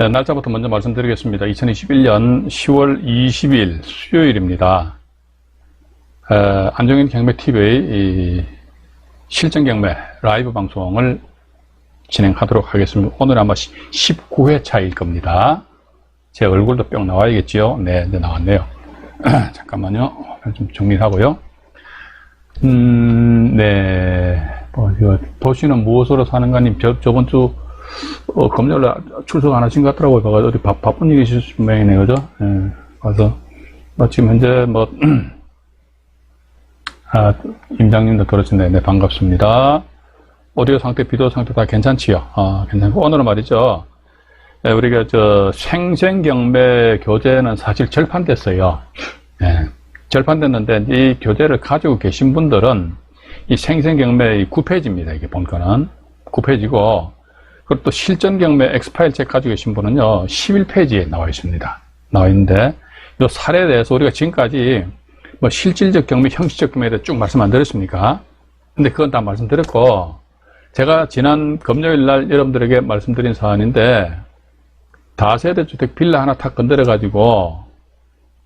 네, 날짜부터 먼저 말씀드리겠습니다. 2021년 10월 20일 수요일입니다. 안정현 경매TV의 실전 경매 라이브 방송을 진행하도록 하겠습니다. 오늘 아마 19회 차일 겁니다. 제 얼굴도 뿅 나와야겠지요? 네, 이제 나왔네요. 잠깐만요. 좀 정리하고요. 네. 도시는 무엇으로 사는가님, 저번 주, 금요일에 출석 안 하신 것 같더라고요. 봐가지고 어디 바쁜 일이 있으신 모양이네요. 그죠? 예. 그래서, 지금 현재 임장님도 들어주네. 네, 반갑습니다. 오디오 상태, 비디오 상태 다 괜찮지요? 괜찮고, 오늘은 말이죠. 예, 우리가 생생경매 교재는 사실 절판됐어요. 예. 절판됐는데, 이 교재를 가지고 계신 분들은 이 생생경매 9페이지입니다. 이게 본거는 9페이지고, 그리고 또 실전경매 엑스파일 책 가지고 계신 분은요 11페이지에 나와 있습니다. 나와 있는데 이 사례에 대해서 우리가 지금까지 실질적 경매, 형식적 경매에 대해 쭉 말씀 안 드렸습니까? 근데 그건 다 말씀드렸고, 제가 지난 금요일 날 여러분들에게 말씀드린 사안인데, 다세대 주택 빌라 하나 탁 건드려 가지고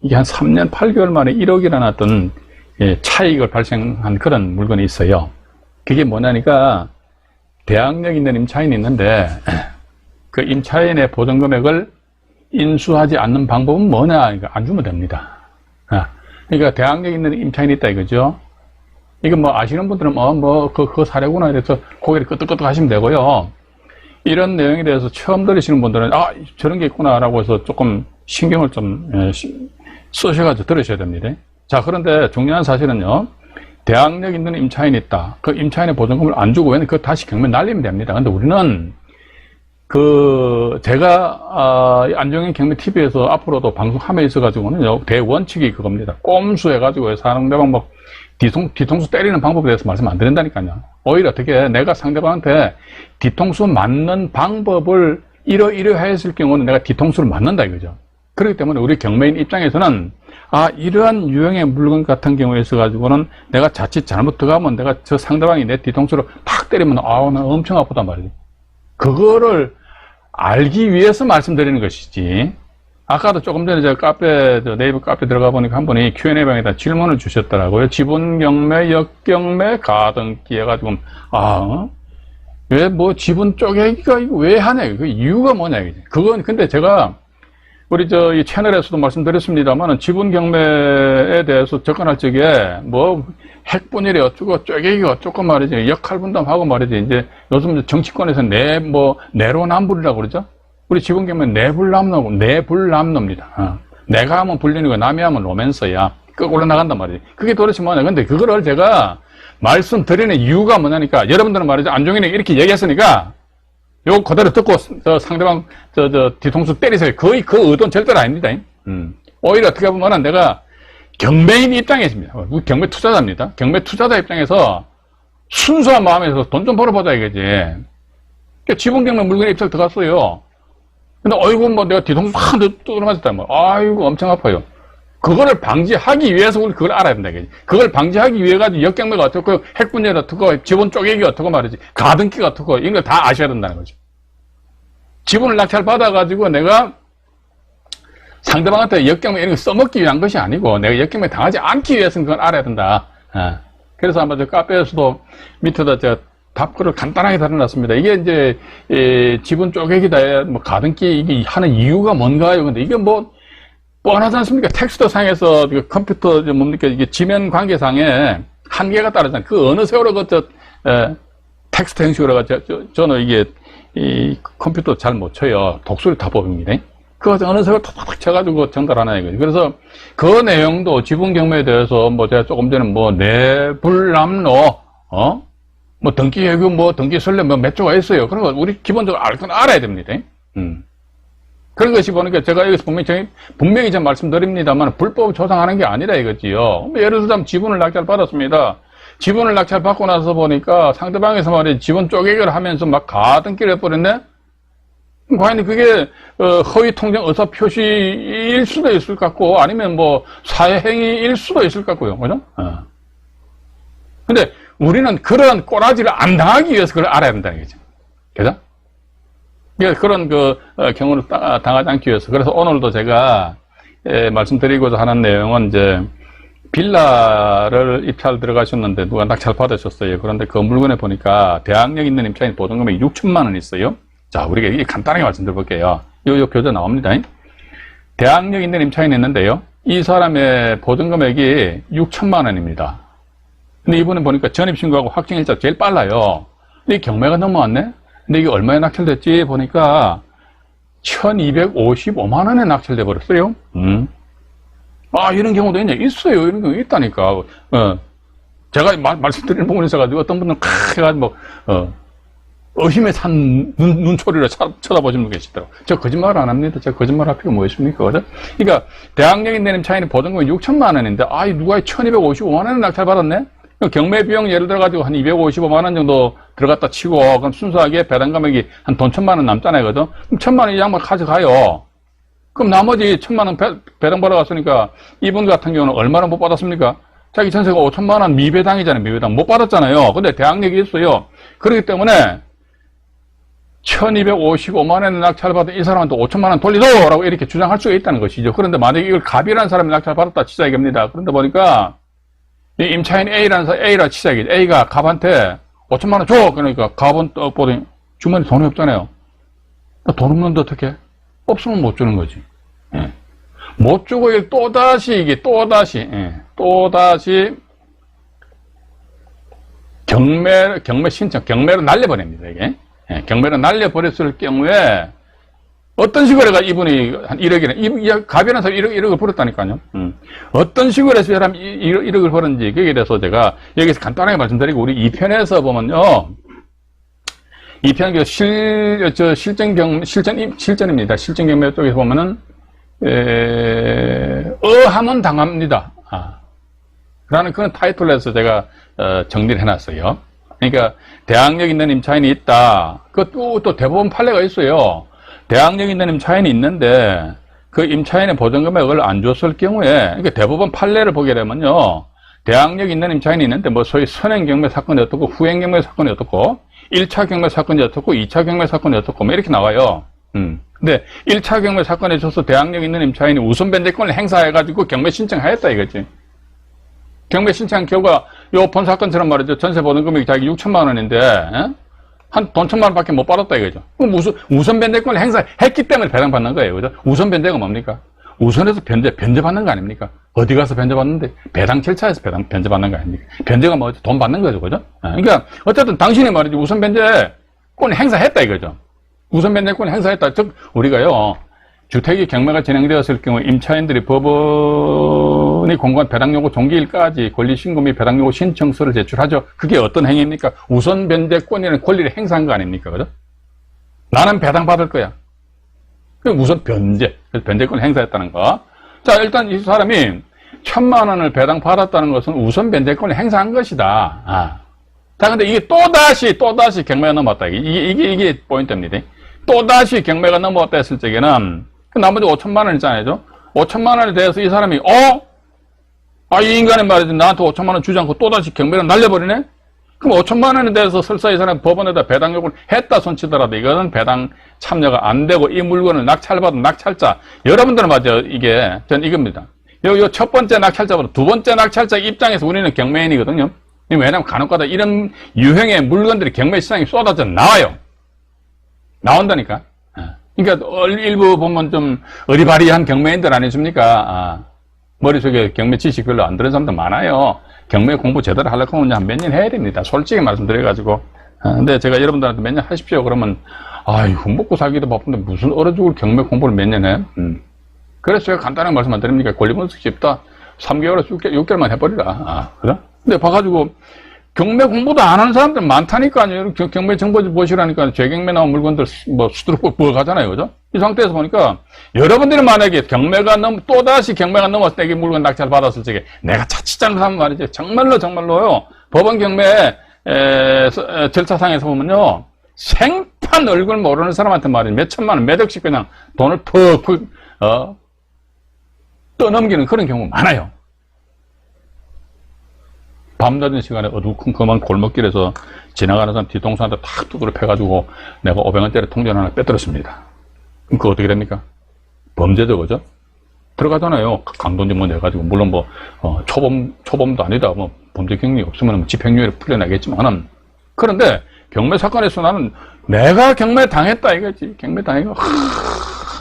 이게 한 3년 8개월 만에 1억이나 났던 차익을 발생한 그런 물건이 있어요. 그게 뭐냐니까, 대항력 있는 임차인이 있는데 그 임차인의 보전금액을 인수하지 않는 방법은 뭐냐? 그러니까 안 주면 됩니다. 그러니까 대항력 있는 임차인이 있다 이거죠. 이거 아시는 분들은 그 사례구나 이래서 고개를 끄덕끄덕 하시면 되고요. 이런 내용에 대해서 처음 들으시는 분들은 저런 게 있구나 라고 해서 조금 신경을 좀 쓰셔가지고 들으셔야 됩니다. 자, 그런데 중요한 사실은요, 대항력 있는 임차인이 있다. 그 임차인의 보전금을 안 주고 그거 다시 경매 날리면 됩니다. 근데 우리는 제가 안정현 경매TV에서 앞으로도 방송함에 있어가지고는요, 대원칙이 그겁니다. 꼼수 해가지고 상대방 뒤통수 때리는 방법에 대해서 말씀 안 드린다니까요. 오히려 어떻게 내가 상대방한테 뒤통수 맞는 방법을 이러했을 경우는 내가 뒤통수를 맞는다 이거죠. 그렇기 때문에 우리 경매인 입장에서는 이러한 유형의 물건 같은 경우에 있어가지고는 내가 자칫 잘못 들어가면 내가 저 상대방이 내 뒤통수로 팍 때리면 나 엄청 아프단 말이지. 그거를 알기 위해서 말씀드리는 것이지. 아까도 조금 전에 제가 네이버 카페 들어가 보니까 한 분이 Q&A 방에다 질문을 주셨더라고요. 지분경매, 역경매, 가등기 해가지고 왜 지분 쪼개기가 이거 왜 하냐? 그 이유가 뭐냐? 그건 근데 제가 우리 이 채널에서도 말씀드렸습니다만, 지분 경매에 대해서 접근할 적에 핵분열이 어쩌고 쪼개기 어쩌고 말이지, 역할 분담하고 말이지, 이제 요즘 정치권에서 내로남불이라고 그러죠? 우리 지분 경매 내불남노입니다. 내가 하면 불륜이고 남이 하면 로맨스야. 거꾸로 나간단 말이지. 그게 도대체 뭐냐? 근데 그거를 제가 말씀드리는 이유가 뭐냐니까, 여러분들은 말이죠, 안종현이 이렇게 얘기했으니까 요거 그대로 듣고 상대방 뒤통수 때리세요. 거의 그 의도는 절대로 아닙니다. 오히려 어떻게 보면 내가 경매인 입장에서입니다. 경매 투자자입니다. 경매 투자자 입장에서 순수한 마음에서 돈 좀 벌어보자 이거지. 그러니까 지분 경매 물건에 입찰 들어갔어요. 근데 내가 뒤통수 확 뚜드려 맞았다. 엄청 아파요. 그거를 방지하기 위해서 우리 그걸 알아야 된다. 그걸 방지하기 위해 가지고 역경매가 어떻고, 핵분열 어떻고, 지분 쪼개기 어떻고 말이지, 가등기가 어떻고, 이런 걸 다 아셔야 된다는 거죠. 지분을 낙찰 받아가지고 내가 상대방한테 역경매 이런 거 써먹기 위한 것이 아니고, 내가 역경매 당하지 않기 위해서는 그걸 알아야 된다. 그래서 아마 카페에서도 밑에다 제가 답글을 간단하게 달아놨습니다. 이게 이제, 지분 쪼개기다, 가등기 이게 하는 이유가 뭔가요? 근데 이게 뻔하지 않습니까? 텍스트 상에서 컴퓨터 이게 지면 관계상에 한계가 따르잖아요. 그 어느 세월에 텍스트 형식으로 가지고 저는 이게 이 컴퓨터 잘 못 쳐요. 독수리 타법입니다. 그거 어느 세월 탁탁 쳐가지고 전달하나 이거죠. 그래서 그 내용도 지분 경매에 대해서 제가 조금 전에 내불남로 등기 해고 등기 설례 몇 조가 있어요. 그런 거 우리 기본적으로 알아야 됩니다. 그런 것이 보니까 제가 여기서 분명히 좀 말씀드립니다만, 불법 조상하는 게 아니라 이거지요. 예를 들자면 지분을 낙찰 받았습니다. 지분을 낙찰 받고 나서 보니까 상대방에서 지분 쪼개기를 하면서 가등기를 해버렸네? 과연 그게 허위 통장 의사 표시일 수도 있을 것 같고, 아니면 사회행위일 수도 있을 것 같고요. 그죠? 근데 우리는 그런 꼬라지를 안 당하기 위해서 그걸 알아야 된다는 거죠. 그죠? 그런 경우를 당하지 않기 위해서. 그래서 오늘도 제가 말씀드리고자 하는 내용은 이제 빌라를 입찰 들어가셨는데 누가 낙찰 받으셨어요. 그런데 그 물건에 보니까 대항력 있는 임차인 보증금액이 6천만 원 있어요. 자, 우리가 간단하게 말씀드려볼게요. 요 교재 나옵니다. 대항력 있는 임차인이 있는데요. 이 사람의 보증금액이 6천만 원입니다. 근데 이번에 보니까 전입신고하고 확정일자 제일 빨라요. 근데 이 경매가 넘어왔네? 근데 이게 얼마에 낙찰됐지? 보니까 1255만 원에 낙찰돼 버렸어요. 아, 이런 경우도 있냐? 있어요. 이런 경우 있다니까. 제가 말씀드리는 부분이 있어가지고 어떤 분들은 해가지고 의심에 산 눈초리를 쳐다보시는 분 계시더라고요. 저 거짓말 안 합니다. 저 거짓말 할 필요 뭐 있습니까? 그죠? 그러니까, 대항력 있는 임차인의 보증금이 6천만 원인데, 누가 1255만 원에 낙찰 받았네? 경매 비용 예를 들어가지고 한 255만 원 정도 들어갔다 치고, 그럼 순수하게 배당 금액이 한 돈 1천만 원 남잖아요. 그죠? 그럼 1천만 원 이 양반 가져가요. 그럼 나머지 1천만 원 배당 받아갔으니까, 이분 같은 경우는 얼마나 못 받았습니까? 자기 전세가 5천만 원 미배당이잖아요. 미배당. 못 받았잖아요. 근데 대항력이 있어요. 그렇기 때문에, 1255만 원에 낙찰받은 이 사람한테 5천만 원 돌리도! 라고 이렇게 주장할 수가 있다는 것이죠. 그런데 만약에 이걸 갑이라는 사람이 낙찰받았다 치자 이겁니다. 그런데 보니까 이 임차인 A라는 사람, A라 치자 이게 A가 갑한테 5천만 원 줘! 그러니까 갑은 또 보더니 주머니 돈이 없잖아요. 돈 없는데 어떻게? 없으면 못 주는 거지. 예. 못 주고 이게 또다시 경매 신청, 경매로 날려버립니다, 이게. 예, 경매를 날려버렸을 경우에 어떤 식으로 해가 이분이 한 1억이나 갑이라는 사람이 1억을 벌었다니까요. 어떤 식으로 해서 사람이 1억을 벌었는지 거기에 대해서 제가 여기서 간단하게 말씀드리고 우리 2편에서 보면요. 2편 실전입니다. 실전 경매 쪽에서 보면은 하면 당합니다. 라는 그런 타이틀로 해서 제가 정리를 해놨어요. 그러니까 대항력 있는 임차인이 있다. 그것도 또 대법원 판례가 있어요. 대항력 있는 임차인이 있는데 그 임차인의 보증금액을 안 줬을 경우에 그러니까 대법원 판례를 보게 되면요. 대항력 있는 임차인이 있는데 뭐 소위 선행 경매 사건이 어떻고 후행 경매 사건이 어떻고 1차 경매 사건이 어떻고 2차 경매 사건이 어떻고 뭐 이렇게 나와요. 근데 1차 경매 사건에 있어서 대항력 있는 임차인이 우선 변제권을 행사해가지고 경매 신청하였다 이거지. 경매 신청 결과 요 본 사건처럼 말이죠. 전세 보증금액이 자기 6천만 원인데 한 돈 1천만 원밖에 못 받았다 이거죠. 그럼 우선 변제권을 행사했기 때문에 배당받는 거예요. 그죠? 우선 변제가 뭡니까? 우선에서 변제받는 거 아닙니까? 어디 가서 변제받는데? 배당 절차에서 변제받는 거 아닙니까? 변제가 뭐죠? 돈 받는 거죠. 그죠? 그러니까 어쨌든 당신이 말이죠. 우선 변제권 행사했다 이거죠. 우선 변제권 행사했다. 즉 우리가요. 주택이 경매가 진행되었을 경우 임차인들이 법원이 공고한 배당요구 종기일까지 권리신고 및 배당요구 신청서를 제출하죠. 그게 어떤 행위입니까? 우선 변제권이라는 권리를 행사한 거 아닙니까? 그죠? 나는 배당받을 거야. 그 우선 변제권 행사했다는 거. 자, 일단 이 사람이 1,000만 원을 배당받았다는 것은 우선 변제권을 행사한 것이다. 자, 근데 이게 또다시 경매가 넘어왔다. 이게 포인트입니다. 또다시 경매가 넘어왔다 했을 적에는 그 나머지 5천만 원 있잖아요. 5천만 원에 대해서 이 사람이 이 인간은 말이지 나한테 5천만 원 주지 않고 또다시 경매를 날려버리네? 그럼 5천만 원에 대해서 설사 이 사람이 법원에다 배당 요구를 했다 손치더라도 이거는 배당 참여가 안 되고 이 물건을 낙찰받은 낙찰자 여러분들은 맞아요. 이게 전 이겁니다. 요 첫 번째 낙찰자보다 두 번째 낙찰자 입장에서 우리는 경매인이거든요. 왜냐하면 간혹가다 이런 유형의 물건들이 경매 시장에 쏟아져 나와요. 나온다니까. 그러니까 일부 보면 좀 어리바리한 경매인들 아니십니까? 머릿속에 경매 지식 별로 안 들은 사람들 많아요. 경매 공부 제대로 하려고 하면 한 몇 년 해야 됩니다. 솔직히 말씀드려가지고. 근데 제가 여러분들한테 몇 년 하십시오. 그러면 이거 먹고 살기도 바쁜데 무슨 얼어 죽을 경매 공부를 몇 년 해? 그래서 제가 간단하게 말씀 안 드립니까? 권리분석 쉽다. 3개월에서 6개월만 해버리라. 그래? 근데 봐가지고 경매 공부도 안 하는 사람들 많다니까요. 경매 정보지 보시라니까 재경매 나온 물건들 뭐 수두룩 가잖아요. 그죠? 이 상태에서 보니까 여러분들이 만약에 또다시 경매가 넘었을 때 이 물건 낙찰 받았을 적에 내가 자칫 잘못하면 말이죠. 정말로요. 법원 경매 절차상에서 보면요. 생판 얼굴 모르는 사람한테 말이죠. 몇 천만 원, 몇 억씩 그냥 돈을 퍽 떠넘기는 그런 경우 많아요. 밤낮은 시간에 어두컴컴한 골목길에서 지나가는 사람 뒤통수한테 탁 두드려 패가지고 내가 500원짜리 통장 하나 빼들었습니다. 그럼 그거 어떻게 됩니까? 범죄죠, 그죠? 들어가잖아요. 강도인지 뭐 내가지고. 물론 뭐, 초범도 아니다. 뭐, 범죄 경력이 없으면 뭐 집행유예를 풀려나겠지만은. 그런데 경매 사건에서 나는 내가 경매 당했다 이거지. 경매 당해가.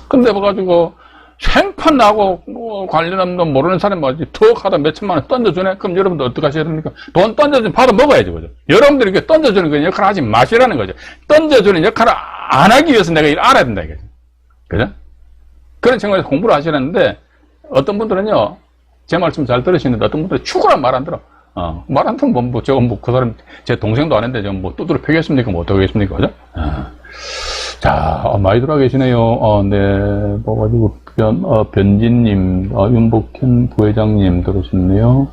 근데 뭐가지고 생판 나고 뭐 관련한 놈 모르는 사람 뭐지 턱 하다 몇천만 원 던져주네. 그럼 여러분들 어떻게 하셔야 됩니까? 돈 던져주면 받아 먹어야지, 그죠? 여러분들이 이렇게 던져주는 그 역할을 하지 마시라는 거죠. 던져주는 역할을 안 하기 위해서 내가 이걸 알아야 된다 이거죠. 그죠? 그런 측면에서 공부를 하시는데 어떤 분들은요, 제 말씀 잘 들으시는데 어떤 분들은 죽으란 말 안 들어. 말 안 들으면 뭐, 제가 뭐, 그 사람, 제 동생도 아닌데, 제가 뭐, 두드려 패겠습니까? 뭐, 어떡하겠습니까? 그죠? 자, 많이 들어와 계시네요. 네, 뭐, 가지고, 변진님, 윤복현 부회장님 들어오셨네요.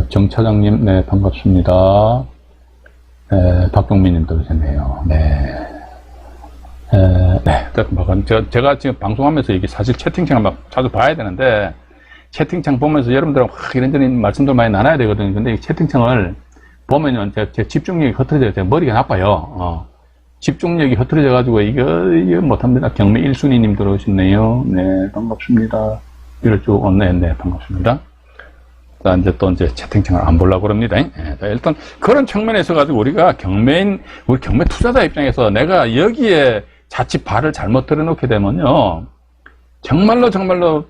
정 차장님, 네, 반갑습니다. 박동민님 들어오셨네요. 네. 네, 제가 지금 방송하면서 이게 사실 채팅창을 막 자주 봐야 되는데, 채팅창 보면서 여러분들하고 이런저런 말씀들 많이 나눠야 되거든요. 근데 이 채팅창을 보면은 제 집중력이 흐트러져요. 제 머리가 나빠요. 집중력이 흐트러져가지고 이거 못합니다. 경매 1순위님 들어오셨네요. 네, 반갑습니다. 이럴 줄, 네, 반갑습니다. 자, 이제 채팅창을 안 보려고 그럽니다. 자, 일단 그런 측면에서 가지고 우리가 우리 경매 투자자 입장에서 내가 여기에 자칫 발을 잘못 들여놓게 되면요. 정말로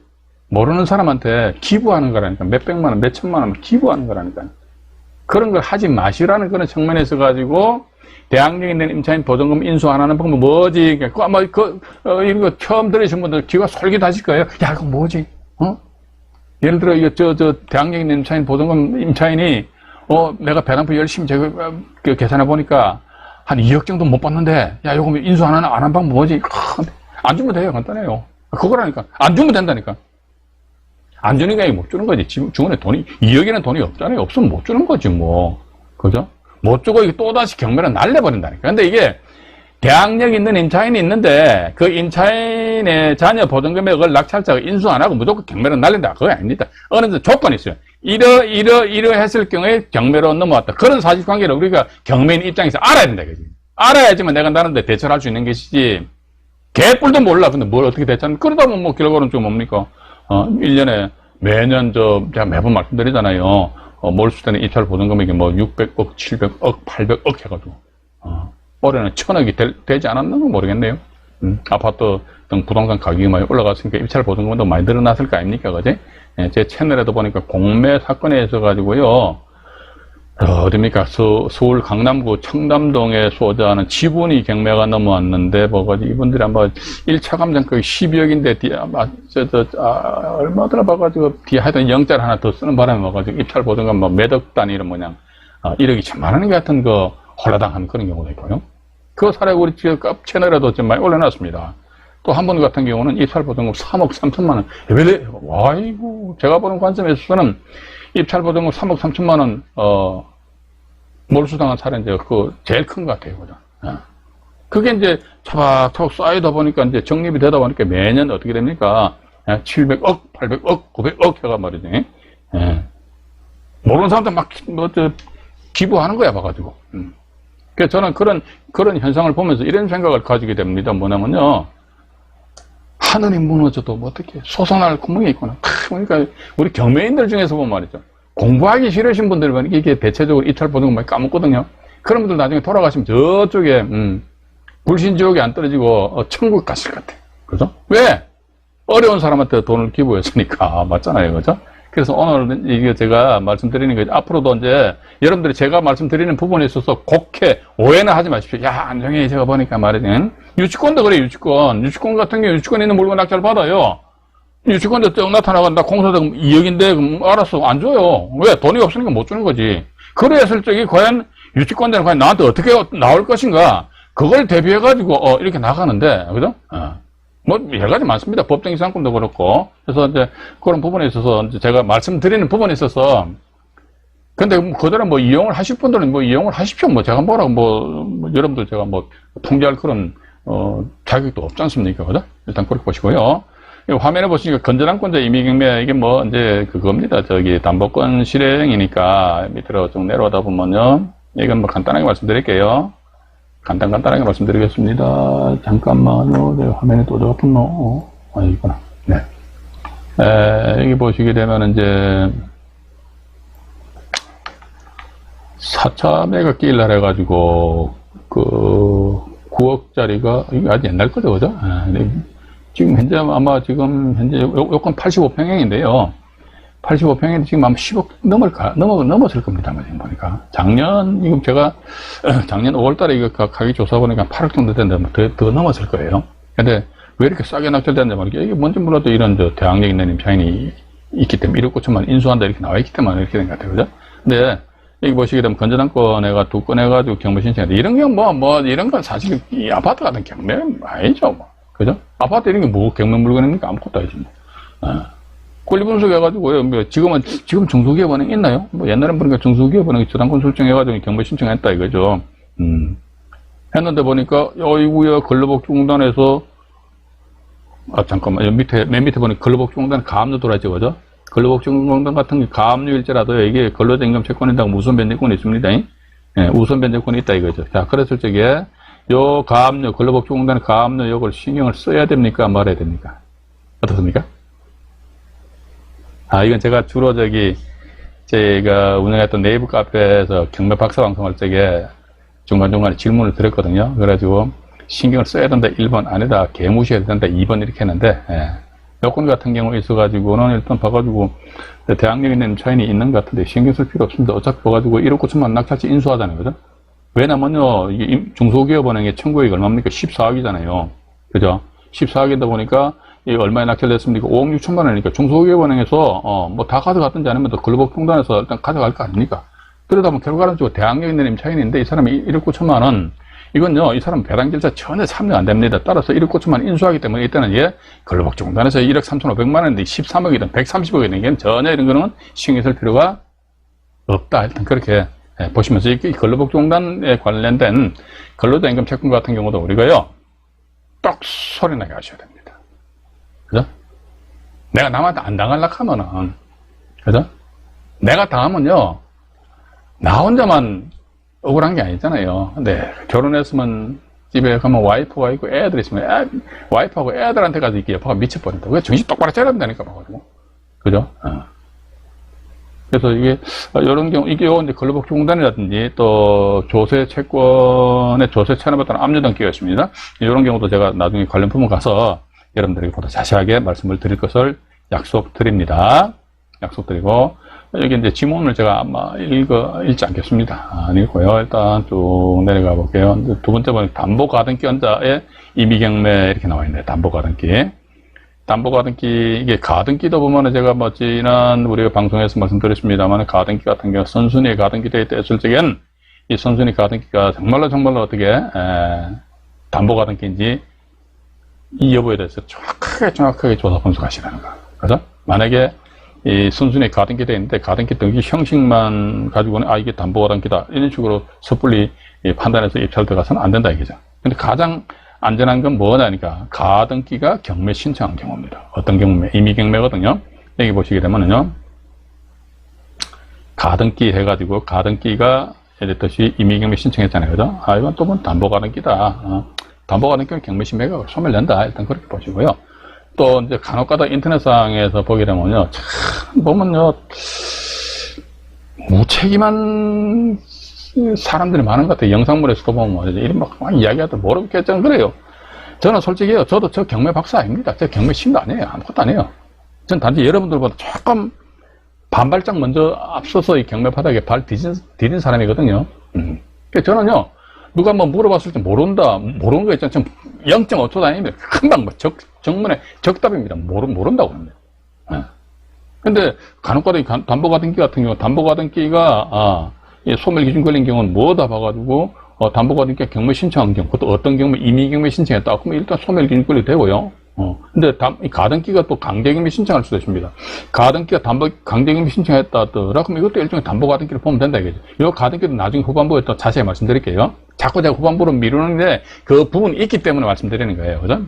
모르는 사람한테 기부하는 거라니까. 몇백만 원, 몇천만 원 기부하는 거라니까. 그런 걸 하지 마시라는 그런 측면에서 가지고, 대항력이 있는 임차인 보증금 인수 안 하는 방법 뭐지? 아마 이런 거 처음 들으신 분들 귀가 솔깃하실 거예요. 야, 그거 뭐지? 예를 들어, 대항력 있는 임차인 보증금 임차인이, 내가 배당표 열심히 계산해 보니까 한 2억 정도 못 받는데, 야, 요거 인수 안 하는 방법 뭐지? 안 주면 돼요. 간단해요. 그거라니까. 안 주면 된다니까. 안 주니까 못 주는 거지. 주원에 2억이라는 돈이 없잖아요. 없으면 못 주는 거지, 뭐. 그죠? 못 주고 또다시 경매를 날려버린다니까. 근데 이게 대항력 있는 임차인이 있는데 그 임차인의 자녀 보증금액을 낙찰자가 인수 안 하고 무조건 경매를 날린다. 그거 아닙니다. 어느 정도 조건이 있어요. 이러했을 경우에 경매로 넘어왔다. 그런 사실관계를 우리가 경매인 입장에서 알아야 된다. 그지? 알아야지만 내가 나름대로 대처를 할 수 있는 것이지. 개뿔도 몰라. 근데 뭘 어떻게 대처하는, 그러다 보면 뭐 결과는 좀 뭡니까? 1년에 매년 제가 매번 말씀드리잖아요. 몰수되는 입찰 보증금액이 뭐 600억, 700억, 800억 해가지고. 올해는 1000억이 되지 않았나 모르겠네요. 아파트 등 부동산 가격이 많이 올라갔으니까 입찰 보증금도 많이 늘어났을 거 아닙니까? 그지? 제 채널에도 보니까 공매 사건에 있어가지고요. 어딥니까? 서울 강남구 청담동에 소재하는 지분이 경매가 넘어왔는데, 이분들이 아마 1차 감정가격이 12억인데, 얼마더라 봐가지고, 뒤에 하여튼 영자를 하나 더 쓰는 바람에 와가지고, 입찰 보증금 매덕 단위로 1억이 천만 원 같은 거 홀라당하는 그런 경우도 있고요. 그 사례 우리 채널에도 좀 많이 올려놨습니다. 또 한 번 같은 경우는 입찰 보증금 3억 3천만 원. 와이고, 제가 보는 관점에서는 입찰 보증금 3억 3천만 원, 몰수당한 사례는 제일 큰 것 같아요. 그죠? 그게 이제 차박차박 쌓이다 보니까 이제 정립이 되다 보니까 매년 어떻게 됩니까? 700억, 800억, 900억 해가 말이지. 모르는 사람들 막, 기부하는 거야, 봐가지고. 그래서 저는 그런 현상을 보면서 이런 생각을 가지게 됩니다. 뭐냐면요. 하늘이 무너져도 뭐 어떻게 솟아날 구멍이 있구나. 그러니까 우리 경매인들 중에서 보면 말이죠. 공부하기 싫으신 분들 보니까 이게 대체적으로 입찰 보증금 많이 까먹거든요. 그런 분들 나중에 돌아가시면 저쪽에, 불신지옥에 안 떨어지고, 천국 갔을 것 같아. 그죠? 왜? 어려운 사람한테 돈을 기부했으니까. 맞잖아요. 그죠? 그래서 오늘 이게 제가 말씀드리는 거죠. 앞으로도 이제 여러분들이 제가 말씀드리는 부분에 있어서 곡해, 오해는 하지 마십시오. 야, 안정희 제가 보니까 말이지. 유치권도 그래, 유치권. 유치권 같은 경우 유치권 있는 물건 낙찰 받아요. 유치권도 쭉 나타나간다. 공사대금 2억인데, 그럼 알았어. 안 줘요. 왜? 돈이 없으니까 못 주는 거지. 그랬을 적에 과연 유치권자는 과연 나한테 어떻게 나올 것인가? 그걸 대비해가지고, 이렇게 나가는데, 그죠? 뭐, 여러 가지 많습니다. 법정 이상권도 그렇고. 그래서 이제 그런 부분에 있어서 이제 제가 말씀드리는 부분에 있어서, 근데 그대로 뭐 이용을 하실 분들은 뭐 이용을 하십시오. 뭐 제가 뭐라고 여러분들 제가 통제할 그런, 자격도 없지 않습니까? 그죠? 일단 그렇게 보시고요. 이 화면에 보시니까 건전한권자 임의경매, 이게 뭐, 이제 그겁니다. 저기 담보권 실행이니까 밑으로 좀 내려오다 보면요. 이건 뭐 간단하게 말씀드릴게요. 간단하게 말씀드리겠습니다. 잠깐만요. 네, 화면에 또 잡혔노. 이거나. 네. 여기 보시게 되면 이제 4차 매각 기일날 해가지고 그 9억짜리가 이게 아주 옛날 거죠, 그죠? 지금 현재 아마 지금 현재 요건 85평형인데요. 85평인데 지금 아마 10억 넘었을 겁니다. 지금 보니까. 지금 제가 작년 5월달에 이거 가격 조사 보니까 8억 정도 됐는데 더 넘었을 거예요. 근데 왜 이렇게 싸게 낙찰됐는지 모르겠어요. 이게 뭔지 몰라도 이런 대항력 있는 임차인이 있기 때문에 1억 9천만 인수한다 이렇게 나와 있기 때문에 이렇게 된 것 같아요. 그죠? 근데 여기 보시게 되면 건전한 건에가 2건 해가지고 경매 신청했는데 이런 경우 이런 건 사실 이 아파트 같은 경매 아니죠. 뭐. 그죠? 아파트 이런 게 뭐 경매 물건입니까? 아무것도 아니지. 뭐. 권리 분석해가지고요. 뭐 지금 중소기업 은행 있나요? 뭐 옛날엔 보니까 중소기업 은행이 저당권 설정해가지고 경매 신청했다 이거죠. 했는데 보니까 어이구야 근로복지공단에서 잠깐만 맨 밑에 보니까 근로복지공단 가압류 들어왔죠, 그죠? 근로복지공단 같은 게 가압류일지라도 이게 근로자임금 채권에다가 우선 변제권이 있습니다. 우선 변제권이 있다 이거죠. 자, 그랬을 적에 요 가압류 근로복지공단의 가압류 요걸 신경을 써야 됩니까? 말아야 됩니까? 어떻습니까? 이건 제가 주로 제가 운영했던 네이버 카페에서 경매 박사 방송할 적에 중간중간에 질문을 드렸거든요. 그래가지고 신경을 써야 된다 1번, 아니다 개무시해야 된다 2번 이렇게 했는데, 여건 같은 경우 있어가지고는 일단 봐가지고 대항력 있는 임차인이 있는 것 같은데 신경 쓸 필요 없습니다. 어차피 봐가지고 1억 9천만 낙찰치 인수하잖아요. 그죠? 왜냐면요, 이게 중소기업은행의 청구액이 얼마입니까? 14억이잖아요. 그죠? 14억이다 보니까 이 얼마에 낙찰됐습니까? 5억 6천만 원이니까 중소기업은행에서 뭐 다 가져갔든지 아니면 또 근로복지공단에서 일단 가져갈 거 아닙니까? 그러다 보면 결과는 대항력 있는 임차인인데 이 사람이 1억 9천만 원 이건요, 이 사람 배당 절차 전혀 참여 안 됩니다. 따라서 1억 9천만 원 인수하기 때문에 이때는 근로복지공단에서 1억 3,500만 원인데 13억이든 130억이든 이건 전혀 이런 거는 신경 쓸 필요가 없다. 일단 그렇게 보시면서 이 근로복지공단에 관련된 근로자임금 채권 같은 경우도 우리가요, 똑 소리 나게 하셔야 됩니다. 그죠? 내가 남한테 안 당하려고 하면은, 그죠? 내가 당하면요, 나 혼자만 억울한 게 아니잖아요. 근데 결혼했으면 집에 가면 와이프가 있고 애들이 있으면 와이프하고 애들한테까지 이렇게 여파가 미쳐버린다. 왜 정신 똑바로 차려야 된다니까, 봐가지고. 그죠? 그래서 이런 경우, 이제 근로복지공단이라든지 또 조세 채권의 조세 체납에 따른 압류 등기가 있습니다. 이런 경우도 제가 나중에 관련 부문 가서 여러분들에게 보다 자세하게 말씀을 드릴 것을 약속드립니다. 약속드리고, 여기 이제 지문을 제가 아마 읽지 않겠습니다. 안 읽고요. 일단 쭉 내려가 볼게요. 두 번째 보면 담보가등기원자의 임의경매 이렇게 나와 있네요. 담보가등기. 담보가등기, 이게 가등기도 보면은 제가 뭐 지난 우리가 방송에서 말씀드렸습니다만 가등기 같은 경우 선순위 가등기 되어 있을 적엔 이 선순위 가등기가 정말로 어떻게, 담보가등기인지 이 여부에 대해서 정확하게 조사 분석하시라는 거. 그죠? 만약에 이 순순히 가등기 되어 있는데 가등기 등기 형식만 가지고는 이게 담보가등기다 이런 식으로 섣불리 판단해서 입찰 들어가서는 안 된다 이거죠. 근데 가장 안전한 건 뭐냐니까 가등기가 경매 신청한 경우입니다. 어떤 경매? 임의경매거든요. 여기 보시게 되면은요, 가등기 해가지고 가등기가 이랬듯이 임의경매 신청했잖아요. 그죠? 이건 또 뭐 담보가등기다. 담보가등기는 경매신매가 소멸된다. 일단 그렇게 보시고요. 또 이제 간혹가다 인터넷상에서 보게 되면요, 참 보면요, 무책임한 사람들이 많은 것 같아요. 영상물에서도 보면 이런 막 이야기하다 모르겠죠. 그래요. 저는 솔직히요, 저도 저 경매 박사 아닙니다. 저 경매신도 아니에요. 아무것도 아니에요. 전 단지 여러분들보다 조금 반발짝 먼저 앞서서 이 경매 바닥에 발 디딘 사람이거든요. 저는요, 누가 뭐 물어봤을 때 모르는 거 있잖아요. 0.5초 단위면 금방 뭐 정문에 적답입니다. 모른다고 합니다. 근데 간혹가다 담보가등기 같은 경우, 담보가등기가, 소멸기준 걸린 경우는 뭐다 봐가지고, 담보가등기가 경매 신청한 경우, 그것도 어떤 경우에 임의경매 신청했다. 그러면 일단 소멸기준 걸리 되고요. 근데 이 가등기가 또 강제경비 신청할 수도 있습니다. 가등기가 강제경비 신청했다 하더라. 그럼 이것도 일종의 담보가등기를 보면 된다, 이거죠. 이 가등기도 나중에 후반부에 또 자세히 말씀드릴게요. 자꾸 제가 후반부로 미루는데 그 부분이 있기 때문에 말씀드리는 거예요. 그죠?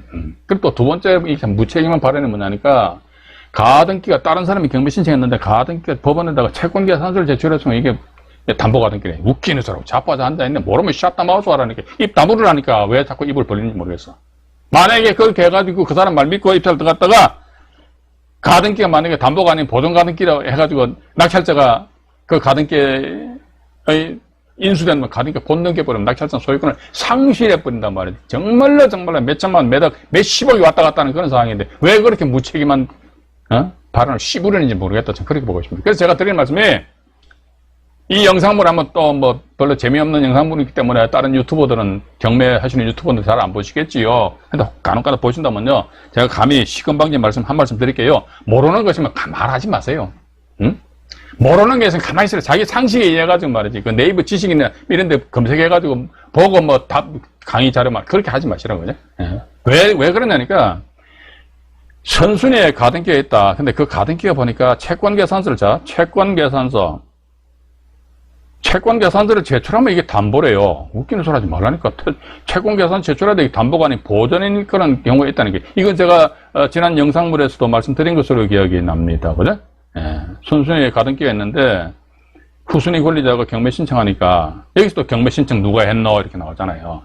그리고 또 두 번째, 무책임한 발언이 뭐냐니까, 가등기가 다른 사람이 경비 신청했는데 가등기가 법원에다가 채권계산서를 제출했으면 이게 담보가등기래. 웃기는 소리고 자빠져 앉아있네. 모르면 샷다 마우스 하라니까. 입 다물으라니까 왜 자꾸 입을 벌리는지 모르겠어. 만약에 그렇게 해가지고 그 사람 말 믿고 입찰 들어갔다가 가등기가 만약에 담보가 아닌 보존가등기라고 해가지고 낙찰자가 그 가등기에 인수된 가등기가 못 넘겨버리면 낙찰자 소유권을 상실해버린단 말이지. 정말로 몇 천만, 몇십억이 왔다 갔다 하는 그런 상황인데 왜 그렇게 무책임한 발언을 씹으려는지 모르겠다. 전 그렇게 보고 있습니다. 그래서 제가 드리는 말씀이 이 영상물 한번 또 별로 재미없는 영상물이기 때문에 다른 유튜버들은 경매하시는 유튜버들 잘 안 보시겠지요. 근데 간혹가다 보신다면요. 제가 감히 시건방지 한 말씀 드릴게요. 모르는 것이면 말하지 마세요. 응? 모르는 게 있으면 가만히 있으라. 자기 상식에 의해가지고 말이지. 그 네이버 지식이나 이런 데 검색해가지고 보고 강의 자료만 그렇게 하지 마시라고. 그죠? 왜 그러냐니까 선순위에 가등기가 있다. 근데 그 가등기가 보니까 채권계산서를 채권계산서를 제출하면 이게 담보래요. 웃기는 소리 하지 말라니까. 채권계산 제출할 때 담보가 아닌 보전인 그런 경우가 있다는 게. 이건 제가 지난 영상물에서도 말씀드린 것으로 기억이 납니다. 그죠? 순순위에 가등기가 있는데 후순위 권리자가 경매 신청하니까 여기서 또 경매 신청 누가 했노? 이렇게 나오잖아요.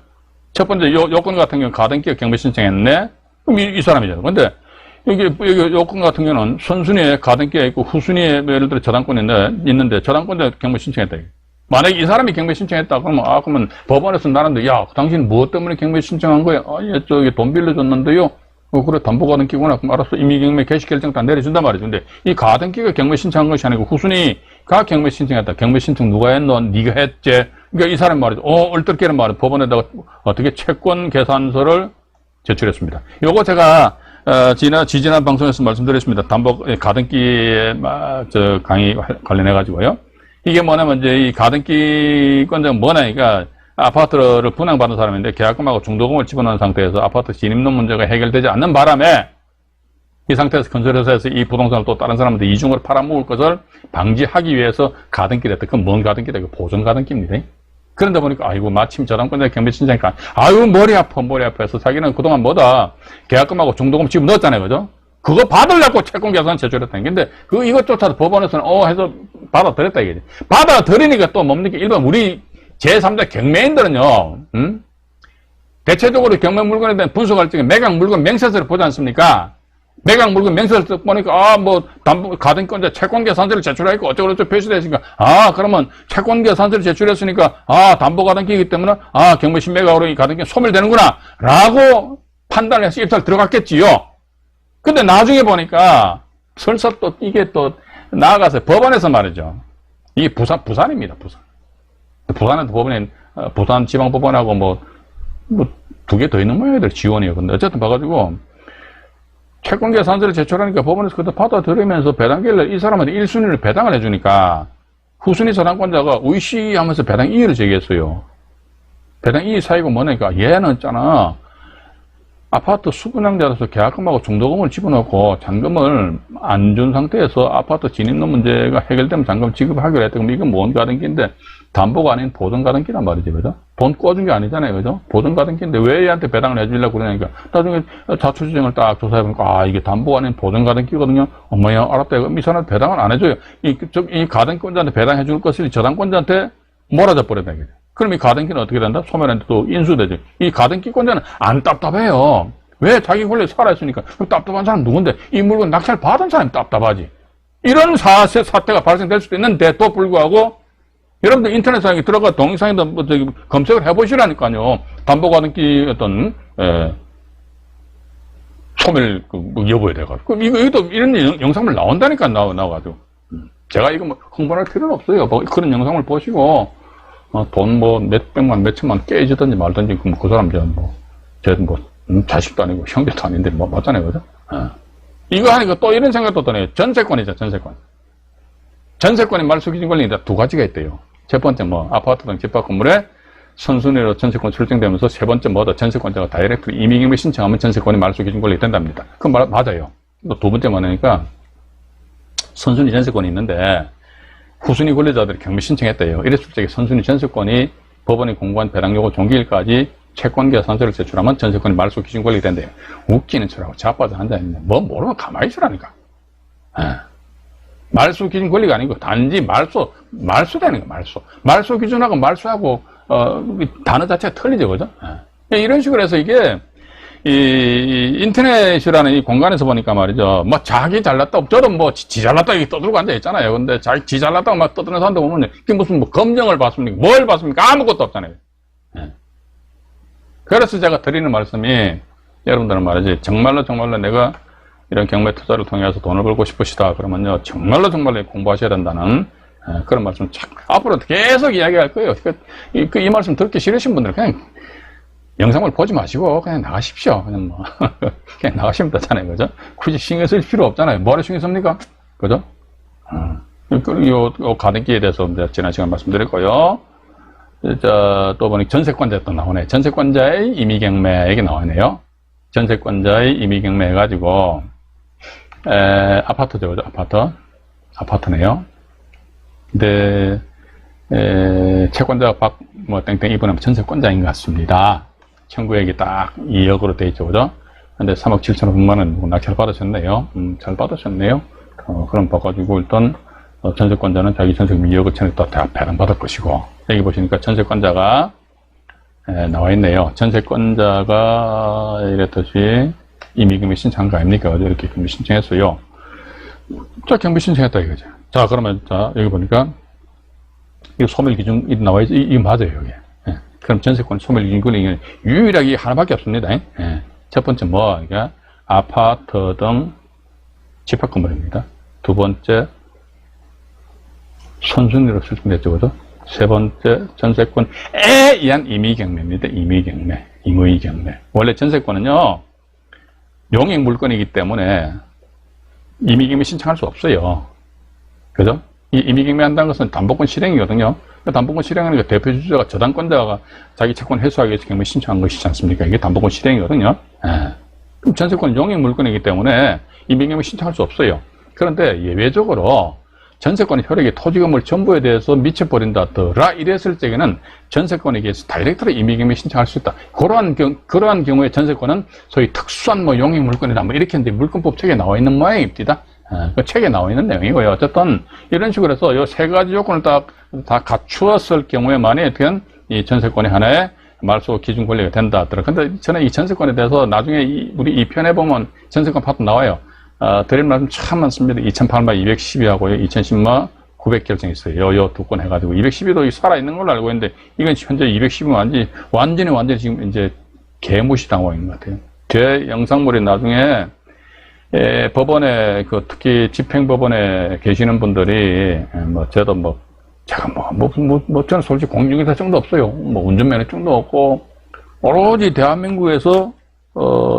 첫 번째 요건 같은 경우는 가등기가 경매 신청했네? 그럼 이 사람이잖아요. 근데 여기 요건 같은 경우는 선순위에 가등기가 있고 후순위에 예를 들어 저당권이 있는데 저당권자 경매 신청했다. 만약에 이 사람이 경매 신청했다 그러면 법원에서 나는데 당신 무엇 때문에 경매 신청한 거야? 저기 돈 빌려줬는데요. 그래 담보가등기구나. 그럼 알았어. 임의경매 개시결정 다 내려준단 말이죠. 근데 이 가등기가 경매 신청한 것이 아니고 후순위가 경매 신청했다. 경매 신청 누가 했노? 네가 했지. 그러니까 이 사람 말이죠. 얼떨결에 말이죠. 법원에다가 어떻게 채권 계산서를 제출했습니다. 요거 제가 지지난 방송에서 말씀드렸습니다. 가등기에 강의 관련해가지고요. 이게 뭐냐면 이제 이 가등기권자는 뭐냐니까 아파트를 분양받은 사람인데 계약금하고 중도금을 집어넣은 상태에서 아파트 진입로 문제가 해결되지 않는 바람에 이 상태에서 건설회사에서 이 부동산을 또 다른 사람한테 이중으로 팔아먹을 것을 방지하기 위해서 가등기를 했다. 그건 뭔 가등기다? 이거 보존가등기입니다. 그런데 보니까 아이고 마침 저당권자 경매 신청하니까 머리 아파 해서 자기는 그동안 계약금하고 중도금 집어넣었잖아요. 그죠? 그거 받으려고 채권계산 제출했다는 게. 근데 이것조차도 법원에서는 해서 받아들였다 이거지. 받아들이니까 또 뭡니까? 일반 우리 제3자 경매인들은요, 대체적으로 경매 물건에 대한 분석할 적에 매각 물건 명세서를 보지 않습니까? 매각 물건 명세서를 보니까, 가등기권자 채권계산서를 제출하고 어쩌고저쩌고 표시되어 있으니까, 그러면 채권계산서를 제출했으니까, 담보가등기이기 때문에, 경매 신매각으로 이 가등기가 소멸되는구나, 라고 판단을 해서 입찰 들어갔겠지요. 근데 나중에 보니까, 설사 이게 나아가서 법원에서 말이죠. 이게 부산입니다, 부산. 부산에도 법원에, 부산지방법원하고 두 개 더 있는 모양이들 지원이에요. 근데 어쨌든 봐가지고, 채권계산서를 제출하니까 법원에서 그때 받아들이면서 배당기를 이 사람한테 1순위를 배당을 해주니까, 후순위 저당권자가 의시하면서 배당 이의를 제기했어요. 배당 이의 사유가 뭐냐니까, 얘는 있잖아. 아파트 수분양자로서 계약금하고 중도금을 집어넣고 잔금을 안 준 상태에서 아파트 진입로 문제가 해결되면 잔금 지급하기로 했다. 그럼 이건 뭔 가등기인데 담보가 아닌 보존가등기란 말이지. 그죠? 돈 꿔준 게 아니잖아요. 그죠? 보존가등기인데 왜 얘한테 배당을 해주려고 그러냐니까 나중에 자초지정을 딱 조사해보니까 이게 담보가 아닌 보존가등기거든요. 어머야 알았다. 그럼 이 사람한테 배당을 안 해줘요. 이 가등기권자한테 배당해줄 것을 저당권자한테 몰아줘 버렸다. 그럼 이 가등기는 어떻게 된다? 소멸한테 또 인수되죠. 이 가등기권자는 안 답답해요. 왜? 자기 권리 살아있으니까. 그럼 답답한 사람 누군데? 이 물건 낙찰 받은 사람이 답답하지. 이런 사태가 발생될 수도 있는데 또 불구하고 여러분들 인터넷상에 들어가 동영상에도 검색을 해보시라니까요. 담보가등기 소멸 여부에 대해가지고. 이것도 이런 영상물 나온다니까 나와가지고. 제가 이거 홍보할 필요는 없어요. 그런 영상을 보시고 돈 몇백만 몇천만 깨지든지 말든지 그 사람 자식도 아니고 형제도 아닌데 맞잖아요. 그죠? 이거 하니까 또 이런 생각도 드네요. 전세권이죠. 전세권의 말소기준 권리가 두 가지가 있대요. 첫 번째 아파트 등 집합 건물에 선순위로 전세권 설정되면서 세 번째 뭐다? 전세권자가 다이렉트 임의경매 신청하면 전세권이 말소 기준 권리가 된답니다. 그건 맞아요. 또 두 번째 뭐냐니까 선순위 전세권이 있는데 후순위 권리자들이 경매 신청했대요. 이랬을 때 선순위 전세권이 법원이 공고한 배당 요구 종기일까지 채권 계산서를 제출하면 전세권이 말소 기준 권리가 된대요. 웃기는 척하고 자빠져 앉아있는데 뭐 모르면 가만히 있으라니까. 말소 기준 권리가 아니고 단지 말소되는 거 말소 기준하고 말소하고 단어 자체가 틀리죠, 그죠? 이런 식으로 해서 이게 이 인터넷이라는 이 공간에서 보니까 말이죠, 뭐 자기 잘났다, 저도 뭐 지 잘났다 이렇게 떠들고 앉아 있잖아요. 근데 지 잘났다고 막 떠드는 사람들 보면 이게 무슨 뭐 검증을 받습니까? 뭘 받습니까? 아무것도 없잖아요. 그래서 제가 드리는 말씀이 여러분들은 말이지 정말로 내가 이런 경매 투자를 통해서 돈을 벌고 싶으시다 그러면요 정말로 공부하셔야 된다는 그런 말씀 앞으로 계속 이야기할 거예요. 이 말씀 듣기 싫으신 분들은 그냥 영상을 보지 마시고 그냥 나가십시오. 그냥 뭐 그냥 나가시면 되잖아요, 그죠? 굳이 신경 쓸 필요 없잖아요. 뭐하러 신경 씁니까, 그죠? 요 가등기에 대해서 이제 지난 시간 말씀드렸고요. 또 보니 전세권자 또 나오네. 전세권자의 임의경매 얘기 나오네요. 전세권자의 임의경매 해가지고 아파트죠, 그죠? 아파트네요. 근데 채권자가 뭐 땡땡 이분은 전세권자인 것 같습니다. 청구액이 딱 2억으로 돼 있죠, 그죠? 근데 3억 7,500만 원 낙찰 받으셨네요. 잘 받으셨네요. 그럼 봐가지고 일단 전세권자는 자기 전세금 2억을 전에 또 배당받을 것이고, 여기 보시니까 전세권자가 나와 있네요. 전세권자가 이랬듯이 임의경매 신청한 거 아닙니까? 이렇게 경매 신청했어요. 자, 경매 신청했다 이거죠. 자, 그러면 자 여기 보니까 이 소멸 기준 나와 있죠. 이거 맞아요, 여기. 그럼 전세권 소멸 기준권이 유일하게 하나밖에 없습니다. 첫 번째 뭐 이게 아파트 등 집합 건물입니다. 두 번째 선순위로 설정됐죠, 그죠? 세 번째 전세권에 의한 임의경매입니다. 임의경매. 원래 전세권은요 용익 물건이기 때문에 임의경매 신청할 수 없어요. 그죠? 이 임의경매 한다는 것은 담보권 실행이거든요. 담보권 실행하는 게 대표 주주가 저당권자가 자기 채권 회수하기 위해서 경매 신청한 것이지 않습니까? 이게 담보권 실행이거든요. 그럼 전세권은 용익 물건이기 때문에 임의경매 신청할 수 없어요. 그런데 예외적으로 전세권의 효력이 토지 건물 전부에 대해서 미쳐버린다더라 이랬을 적에는 전세권에 의해서 다이렉트로 임의경매 신청할 수 있다. 그러한 경우에 전세권은 소위 특수한 뭐 용익 물건이다 뭐 이렇게 했는데 물권법 책에 나와 있는 모양입니다. 그 책에 나와 있는 내용이고요. 어쨌든 이런 식으로 해서 이 세 가지 조건을 다 갖추었을 경우에만이 어떻게 이 전세권이 하나의 말소 기준 권리가 된다 하더라. 근데 저는 이 전세권에 대해서 나중에 우리 이 편에 보면 전세권 파트 나와요. 드릴 말씀 참 많습니다. 2008만 212하고요. 2010만 900 결정했어요. 요 두 건 해가지고 212도 살아있는 걸로 알고 있는데 이건 현재 210은 완전히 지금 이제 개무시당하고 있는 것 같아요. 제 영상물이 나중에 법원에 특히 집행법원에 계시는 분들이 저도 제가 저는 솔직히 공인중개사증도 없어요. 운전면허증도 없고 오로지 대한민국에서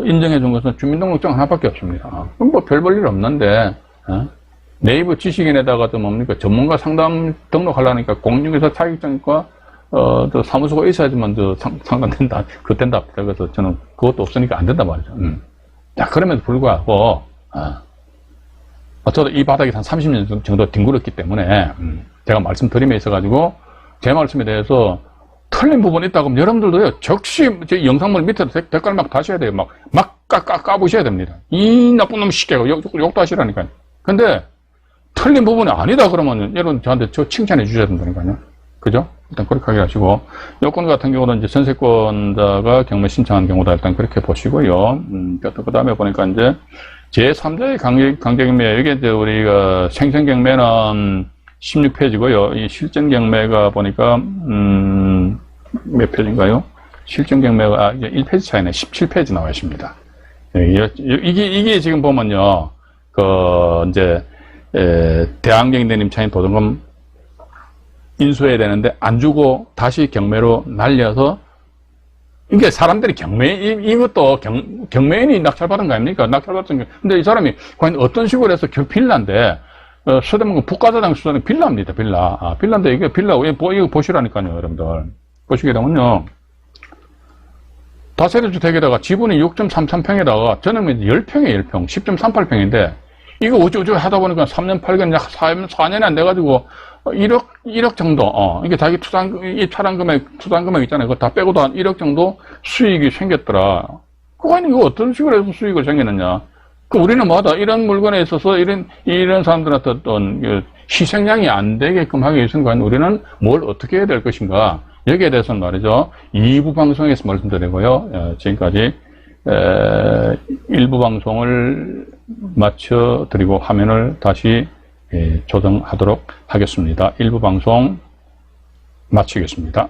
인정해 준 것은 주민등록증 하나밖에 없습니다. 그럼 별 볼 일 없는데 네이버 지식인에다가 뭡니까 전문가 상담 등록하려니까 공인중개사 자격증과 저 사무소가 있어야지만 상담된다. 된다. 그래서 저는 그것도 없으니까 안 된다 말이죠. 자, 그럼에도 불구하고 저도 이 바닥에 한 30년 정도 뒹굴었기 때문에 제가 말씀드림에 있어가지고 제 말씀에 대해서 틀린 부분이 있다고 하면 여러분들도요 적시 제 영상물 밑에도 댓글 막 다셔야 돼요. 막 까부셔야 됩니다. 이 나쁜 놈 시켜가 욕도 하시라니까요. 근데 틀린 부분이 아니다 그러면 여러분 저한테 칭찬해 주셔야 된다니까요. 그죠? 일단 그렇게 하게 하시고, 요건 같은 경우는 이제 전세권자가 경매 신청한 경우다. 일단 그렇게 보시고요. 그 다음에 보니까 이제 제3자의 강제경매, 이게 이제 우리가 생생경매는 16페이지고요. 이 실전경매가 보니까, 몇 페이지인가요? 실전경매가, 이제 1페이지 차이네. 17페이지 나와 있습니다. 이게 지금 보면요. 이제, 대한경제님 차인 도전금 인수해야 되는데 안 주고 다시 경매로 날려서 이게 사람들이 이것도 경매인이 낙찰받은 거 아닙니까? 낙찰받은 게. 근데 이 사람이 과연 어떤 식으로 해서 빌라인데 서대문구 북가사장 수사는 빌라입니다. 빌라인데 이게 빌라 이거 보시라니까요, 여러분들. 보시게 되면요. 다세대 주택에다가 지분이 6.33평에다가 저는 10평에 10평, 10.38평인데, 이거 어쩌고 하다 보니까 3년 8개월, 약 4년이 안 돼가지고, 1억 정도, 이게 자기 입찰한 투자한 금액 있잖아요. 그거 다 빼고도 한 1억 정도 수익이 생겼더라. 그거 이거 어떤 식으로 해서 수익을 생겼느냐. 우리는 뭐하다, 이런 물건에 있어서 이런 사람들한테 어떤 희생양이 안 되게끔 하기 위해서는 우리는 뭘 어떻게 해야 될 것인가. 여기에 대해서는 말이죠. 2부 방송에서 말씀드리고요. 지금까지, 1부 방송을 마쳐드리고 화면을 다시 조정하도록 하겠습니다. 1부 방송 마치겠습니다.